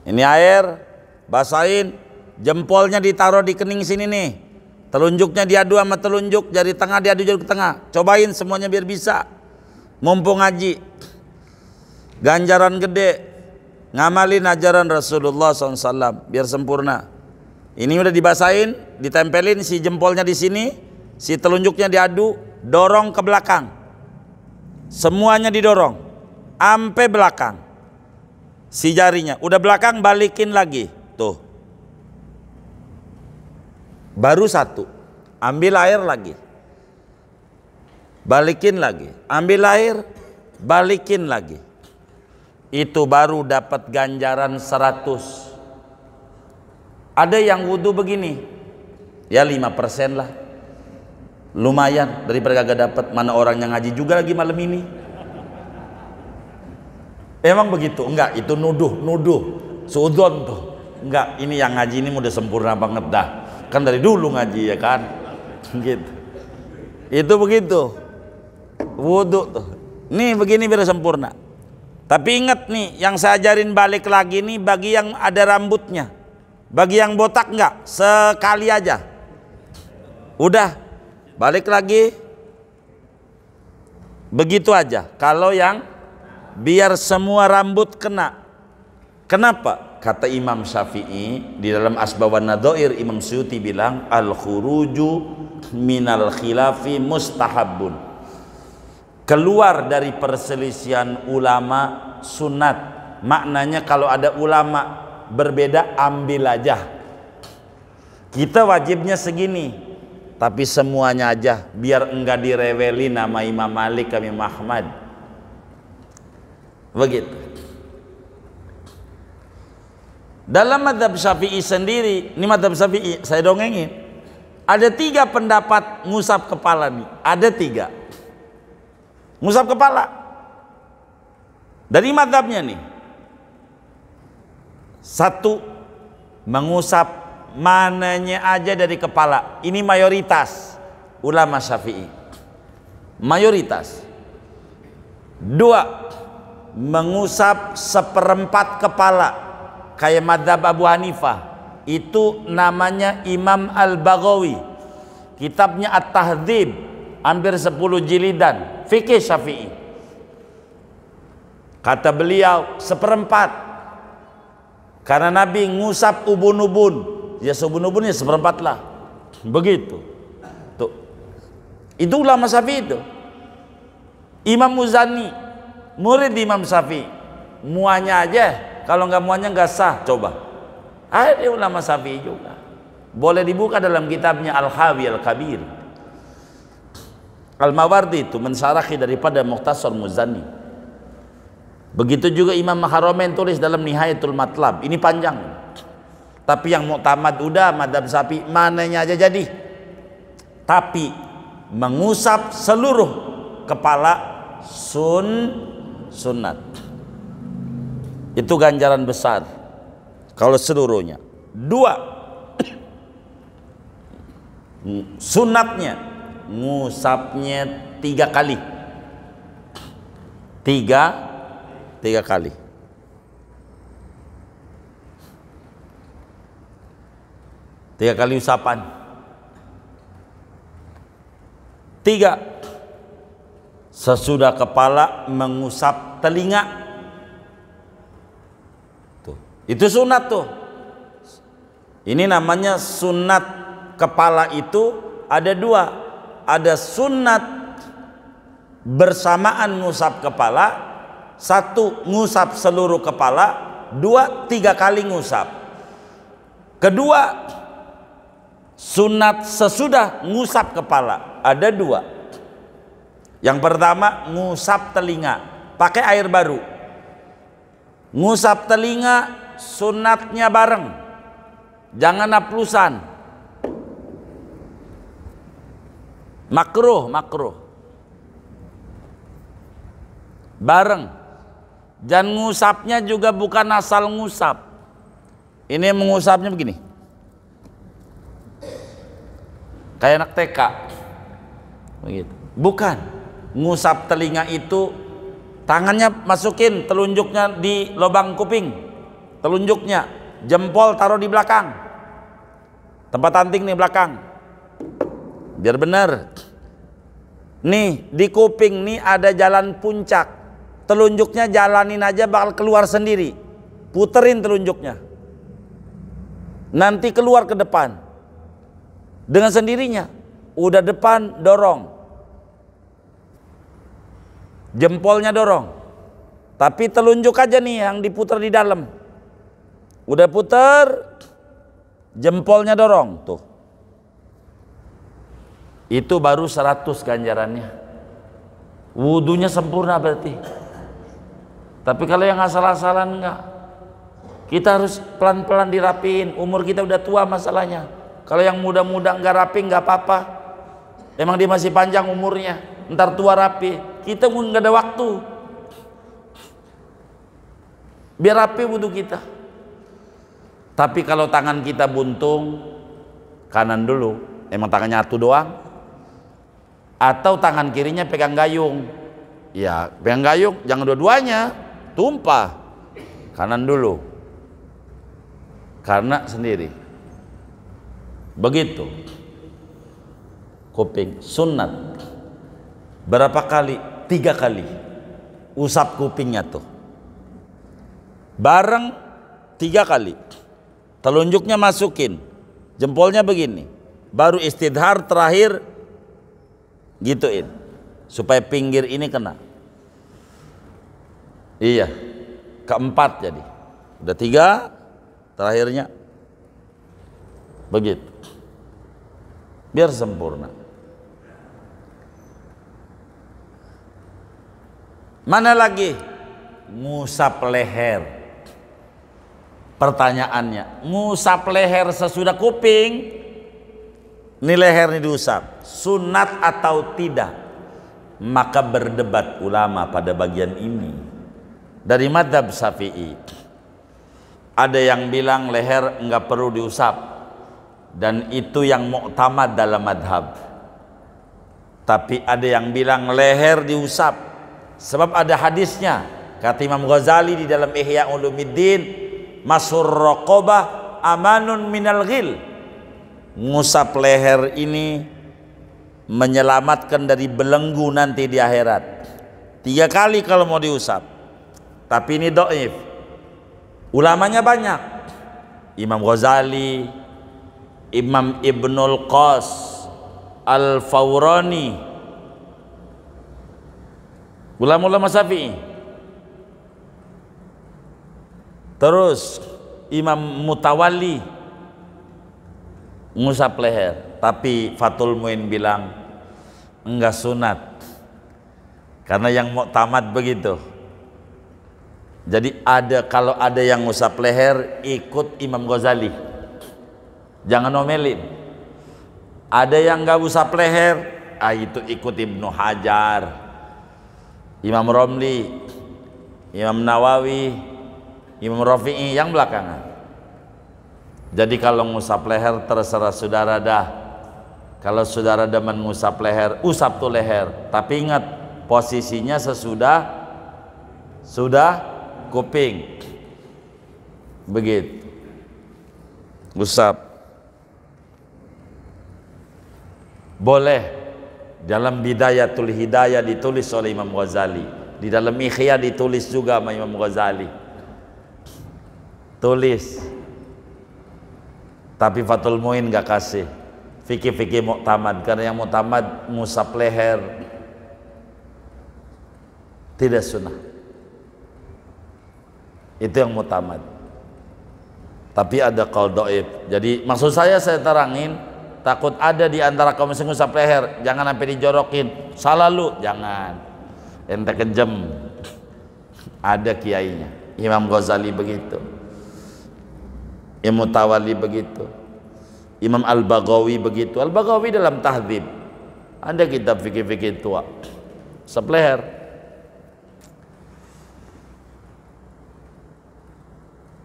ini air, basahin, jempolnya ditaruh di kening sini nih, telunjuknya diadu sama telunjuk, jari tengah diadu jari tengah. Cobain semuanya biar bisa. Mumpung ngaji, ganjaran gede, ngamalin ajaran Rasulullah SAW biar sempurna. Ini udah dibasahin, ditempelin si jempolnya di sini, si telunjuknya diadu, dorong ke belakang, semuanya didorong, ampe belakang. Si jarinya udah belakang, balikin lagi, tuh. Baru satu, ambil air lagi, balikin lagi, ambil air, balikin lagi. Itu baru dapat ganjaran 100. Ada yang wudhu begini, ya 5% lah, lumayan daripada kagak dapat. Mana orang yang ngaji juga lagi malam ini. Emang begitu? Enggak, itu nuduh, suudon tuh. Enggak, ini yang ngaji ini udah sempurna banget dah. Kan dari dulu ngaji ya kan, gitu. Itu begitu. Wudhu tuh, nih begini biar sempurna. Tapi ingat nih, yang saya ajarin balik lagi nih bagi yang ada rambutnya. Bagi yang botak enggak, sekali aja. Udah, balik lagi. Begitu aja. Kalau yang biar semua rambut kena. Kenapa? Kata Imam Syafi'i di dalam Asbab wan Nadhair, Imam Suyuti bilang al-khuruju minal khilafi mustahabun. Keluar dari perselisihan ulama sunat. Maknanya kalau ada ulama berbeda, ambil aja. Kita wajibnya segini, tapi semuanya aja biar enggak direweli nama Imam Malik, Imam Ahmad. Begitu. Dalam mazhab Syafi'i sendiri, ini mazhab Syafi'i, saya dongengin. Ada 3 pendapat ngusap kepala nih. Ada 3. Ngusap kepala. Dari mazhabnya nih. 1, mengusap mananya aja dari kepala. Ini mayoritas ulama Syafi'i. Mayoritas. 2, mengusap 1/4 kepala. Kayak mazhab Abu Hanifah. Itu namanya Imam Al-Baghawi. Kitabnya At-Tahdzib, hampir 10 jilidan. Fikih Syafi'i. Kata beliau 1/4. Karena Nabi ngusap ubun-ubun, ya ubun-ubunnya seperempat lah. Begitu. Tuh. Itu ulama Syafi'i itu. Imam Muzani, murid Imam Syafi'i. Muanya aja, kalau nggak muanya nggak sah. Coba. Ada ulama Syafi'i juga. Boleh dibuka dalam kitabnya Al-Hawi Al-Kabir. Al-Mawardi itu mensarahi daripada Mukhtasar Muzani. Begitu juga Imam Haramain tulis dalam Nihayatul Matlab. Ini panjang. Tapi yang muktamad udah madhab Syafi'i, mananya aja jadi. Tapi mengusap seluruh kepala sunat. Itu ganjaran besar kalau seluruhnya. Dua, sunatnya ngusapnya 3 kali. Tiga kali. Tiga kali usapan. 3, sesudah kepala mengusap telinga. Tuh, itu sunat tuh. Ini namanya sunat kepala itu ada 2. Ada sunat bersamaan ngusap kepala, 1 ngusap seluruh kepala, 2 3 kali ngusap. Kedua, sunat sesudah ngusap kepala ada 2. Yang pertama ngusap telinga pakai air baru. Ngusap telinga sunatnya bareng, jangan haplusan. Makruh bareng. Dan ngusapnya juga bukan asal ngusap. Ini mengusapnya begini, kayak anak TK begitu. Bukan. Ngusap telinga itu tangannya masukin telunjuknya di lubang kuping, telunjuknya, jempol taruh di belakang, tempat anting nih belakang, biar benar. Nih di kuping nih ada jalan puncak, telunjuknya jalanin aja bakal keluar sendiri. Puterin telunjuknya, nanti keluar ke depan dengan sendirinya. Udah depan dorong, jempolnya dorong, tapi telunjuk aja nih yang diputar di dalam. Udah puter, jempolnya dorong tuh. Itu baru 100 ganjarannya. Wudunya sempurna berarti. Tapi kalau yang asal-asalan enggak, kita harus pelan-pelan dirapiin. Umur kita udah tua masalahnya. Kalau yang muda-muda enggak rapi enggak apa-apa. Emang dia masih panjang umurnya, ntar tua rapi. Kita enggak ada waktu. Biar rapi wudu kita. Tapi kalau tangan kita buntung, kanan dulu. Emang tangannya satu doang. Atau tangan kirinya pegang gayung, ya pegang gayung jangan dua-duanya, tumpah. Kanan dulu, karena sendiri. Begitu. Kuping sunat. Berapa kali? 3 kali. Usap kupingnya tuh bareng 3 kali. Telunjuknya masukin, jempolnya begini, baru istidhar terakhir gituin supaya pinggir ini kena. Iya, keempat jadi udah 3, terakhirnya begitu, biar sempurna. Mana lagi? Ngusap leher. Pertanyaannya, ngusap leher sesudah kuping, ini leher ini diusap, sunat atau tidak? Maka berdebat ulama pada bagian ini. Dari madhab Syafi'i, ada yang bilang leher enggak perlu diusap, dan itu yang mu'tamad dalam madhab. Tapi ada yang bilang leher diusap, sebab ada hadisnya. Kata Imam Ghazali di dalam Ihya Ulumuddin, masur raqabah amanun minal ghil. Ngusap leher ini menyelamatkan dari belenggu nanti di akhirat. 3 kali kalau mau diusap. Tapi ini dhaif. Ulamanya banyak. Imam Ghazali, Imam Ibnul Qas, Al-Fawrani, ulama-ulama Syafi'i. Terus Imam Mutawalli ngusap leher, tapi Fathul Muin bilang enggak sunat karena yang muktamad begitu. Jadi kalau ada yang ngusap leher, ikut Imam Ghazali, jangan omelin. Ada yang nggak usap leher, itu ikut Ibnu Hajar, Imam Romli, Imam Nawawi, Imam Rafi'i yang belakangan. Jadi kalau ngusap leher terserah saudara dah. Kalau saudara demen ngusap leher, usap tuh leher. Tapi ingat, posisinya sudah kuping, begitu, usap. Boleh dalam Bidayatul Hidayah ditulis oleh Imam Ghazali, di dalam Ihya ditulis juga sama Imam Ghazali, tulis. Tapi Fathul Muin gak kasih fikih-fikih muktamad, karena yang muktamad ngusap leher tidak sunnah. Itu yang mutamad. Tapi ada qaul dhaif. Jadi maksud saya terangin, takut ada di antara kaum muslimin ngusap leher, jangan sampai dijorokin. Salah lu, jangan. Ente kejem. Ada kiainya. Imam Ghazali begitu. Imam Mutawalli begitu. Imam Al-Baghawi begitu. Al-Baghawi dalam Tahdzib ada kitab fikih-fikih tua. Ngusap leher.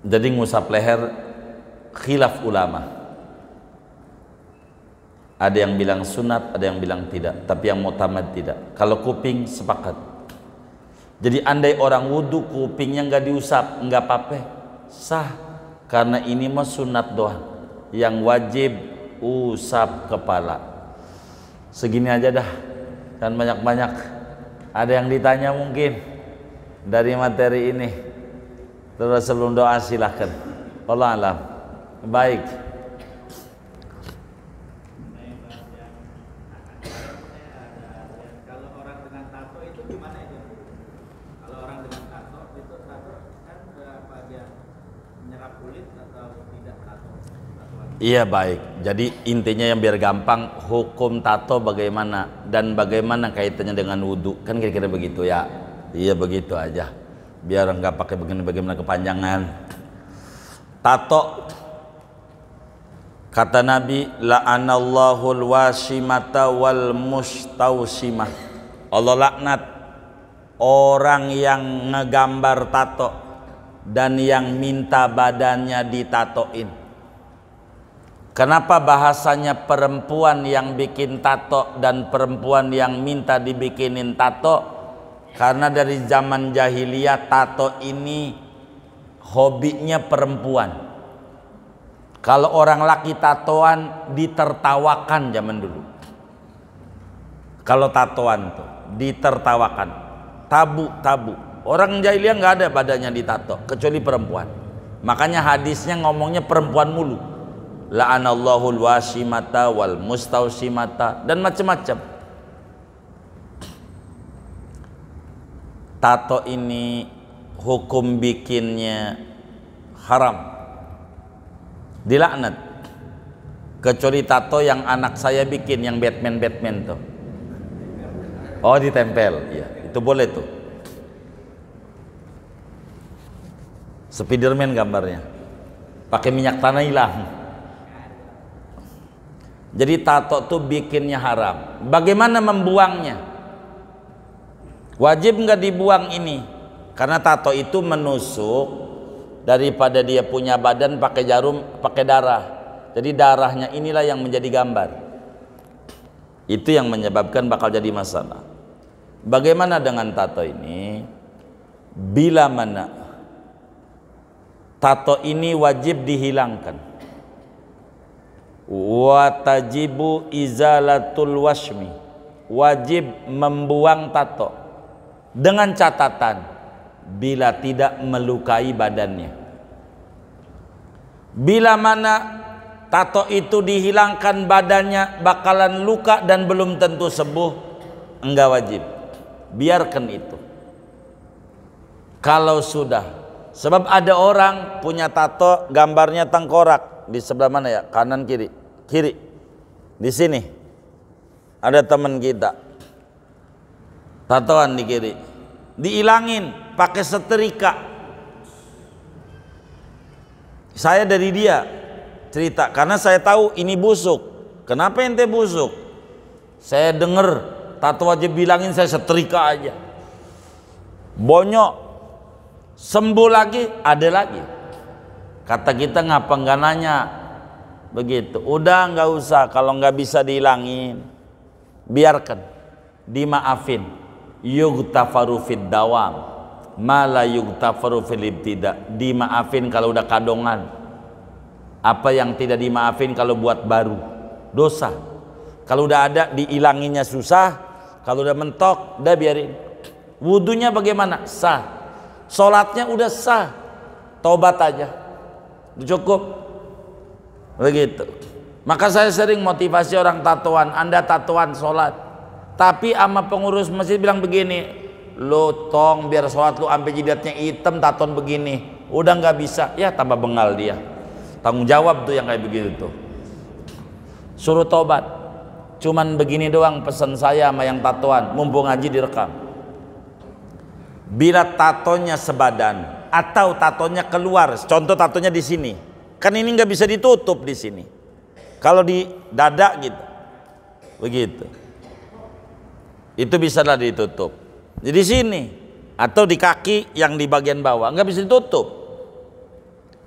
Jadi ngusap leher khilaf ulama. Ada yang bilang sunat, ada yang bilang tidak. Tapi yang mutamad tidak. Kalau kuping sepakat. Jadi andai orang wudhu kupingnya nggak diusap, nggak apa-apa, sah. Karena ini mah sunat doang. Yang wajib usap kepala. Segini aja dah. Dan banyak-banyak. Ada yang ditanya mungkin dari materi ini. Terus sebelum doa silahkan. Allah alam. Baik. Kalau orang dengan tato itu gimana itu? Kalau orang dengan tato itu kan berapa dia menyerap kulit atau tidak tato? Iya baik. Jadi intinya yang biar gampang, hukum tato bagaimana dan bagaimana kaitannya dengan wudhu, kan kira-kira begitu ya. Iya begitu aja. Biar enggak pakai bagaimana kepanjangan. Tato, kata Nabi, la'anallahul washimata wal mustausimah. Allah laknat orang yang ngegambar tato dan yang minta badannya ditatoin. Kenapa bahasanya perempuan yang bikin tato dan perempuan yang minta dibikinin tato? Karena dari zaman jahiliyah tato ini hobinya perempuan. Kalau orang laki tatoan ditertawakan zaman dulu. Kalau tatoan tuh ditertawakan, tabu. Orang jahiliyah nggak ada badannya ditato kecuali perempuan. Makanya hadisnya ngomongnya perempuan mulu. La'anallahul washimata wal mustausimata dan macam-macam. Tato ini hukum bikinnya haram, dilaknat. Kecuali tato yang anak saya bikin, yang Batman tuh. Oh ditempel, ya itu boleh tuh. Spiderman gambarnya, pakai minyak tanah hilang. Jadi tato tuh bikinnya haram. Bagaimana membuangnya? Wajib nggak dibuang ini? Karena tato itu menusuk, daripada dia punya badan pakai jarum, pakai darah. Jadi darahnya inilah yang menjadi gambar. Itu yang menyebabkan bakal jadi masalah. Bagaimana dengan tato ini? Bila mana tato ini wajib dihilangkan. Wa tajibu izalatul washmi. Wajib membuang tato. Dengan catatan bila tidak melukai badannya. Bila mana tato itu dihilangkan badannya bakalan luka dan belum tentu sembuh, enggak wajib. Biarkan itu. Kalau sudah, sebab ada orang punya tato gambarnya tengkorak di sebelah mana ya? Kanan kiri? Kiri. Di sini. Ada teman kita. Tatoan di kiri. Diilangin pakai setrika. Saya dari dia cerita karena saya tahu ini busuk. Kenapa ente busuk? Saya dengar tato aja bilangin, saya setrika aja. Bonyok. Sembuh lagi, ada lagi. Kata kita ngapa nggak nanya? Begitu. Udah nggak usah, kalau nggak bisa dihilangin, biarkan, dimaafin. Yughtafaru fid dawam mala yughtafaru fil ibtida. Dimaafin kalau udah kadongan. Apa yang tidak dimaafin kalau buat baru, dosa. Kalau udah ada diilanginya susah, kalau udah mentok udah biarin. Wudunya bagaimana? Sah. Sholatnya udah sah, tobat aja, cukup. Begitu. Maka saya sering motivasi orang tatoan, Anda tatoan sholat, tapi sama pengurus masjid bilang begini, lo tong biar sholat lu sampai jidatnya hitam, tatoan begini, udah nggak bisa, ya tambah bengal dia. Tanggung jawab tuh yang kayak begitu tuh. Suruh tobat. Cuman begini doang pesan saya sama yang tatoan, mumpung ngaji direkam. Bila tatonya sebadan atau tatonya keluar, contoh tatonya di sini, kan ini nggak bisa ditutup di sini. Kalau di dada gitu, begitu, itu bisalah ditutup. Di sini atau di kaki yang di bagian bawah nggak bisa ditutup.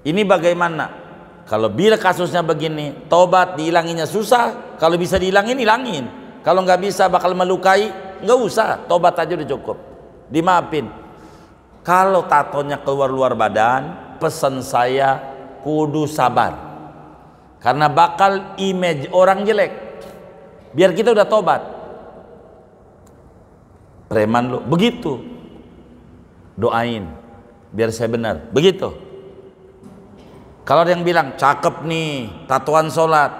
Ini bagaimana? Kalau bila kasusnya begini, tobat dihilanginya susah. Kalau bisa dihilangin, hilangin. Kalau nggak bisa bakal melukai, nggak usah. Tobat aja udah cukup. Dimaafin. Kalau tatonya keluar luar badan, pesan saya kudu sabar. Karena bakal image orang jelek. Biar kita udah tobat. Preman lu, begitu. Doain biar saya benar. Begitu. Kalau ada yang bilang cakep nih, tatoan sholat,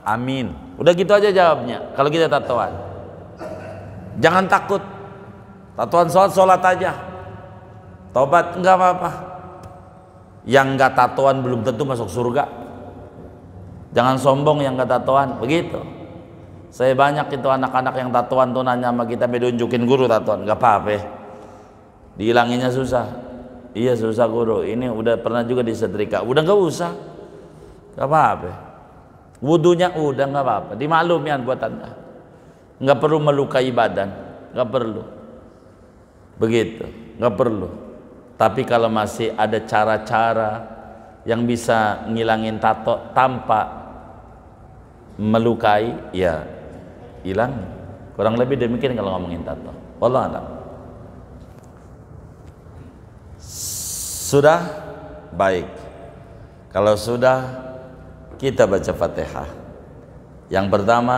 amin. Udah gitu aja jawabnya. Kalau kita tatoan, jangan takut. Tatoan sholat, sholat aja. Tobat enggak apa-apa. Yang enggak tatoan belum tentu masuk surga. Jangan sombong yang enggak tatoan, begitu. Saya banyak itu anak-anak yang tatoan tuh nanya sama kita, menunjukin guru tatoan, enggak apa-apa. Dihilanginnya susah. Iya susah guru, ini udah pernah juga disetrika, udah nggak usah, nggak apa-apa. Wudunya udah nggak apa-apa, dimaklumian buat Anda, nggak perlu melukai badan, nggak perlu, begitu, nggak perlu. Tapi kalau masih ada cara-cara yang bisa ngilangin tato tanpa melukai, ya hilang. Kurang lebih demikian kalau ngomongin tato. Wallahu a'lam. Sudah? Baik. Kalau sudah, kita baca Fatihah. Yang pertama,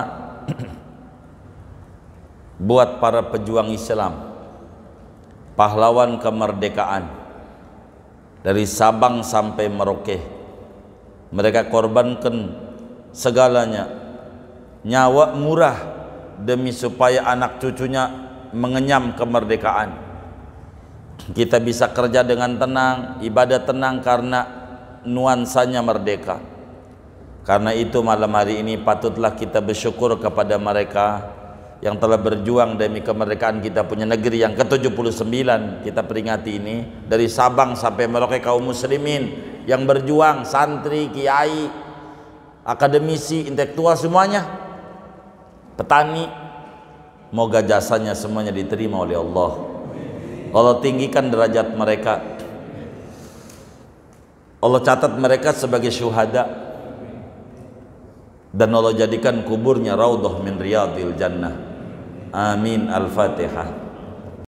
buat para pejuang Islam, pahlawan kemerdekaan dari Sabang sampai Merauke, mereka korbankan segalanya, nyawa murah demi supaya anak cucunya mengenyam kemerdekaan. Kita bisa kerja dengan tenang, ibadah tenang karena nuansanya merdeka. Karena itu malam hari ini patutlah kita bersyukur kepada mereka yang telah berjuang demi kemerdekaan kita punya negeri yang ke-79 kita peringati ini, dari Sabang sampai Merauke kaum muslimin yang berjuang, santri, kiai, akademisi, intelektual semuanya, petani, moga jasanya semuanya diterima oleh Allah. Allah tinggikan derajat mereka, Allah catat mereka sebagai syuhada, dan Allah jadikan kuburnya raudhah min riyadil jannah. Amin. Al-Fatihah.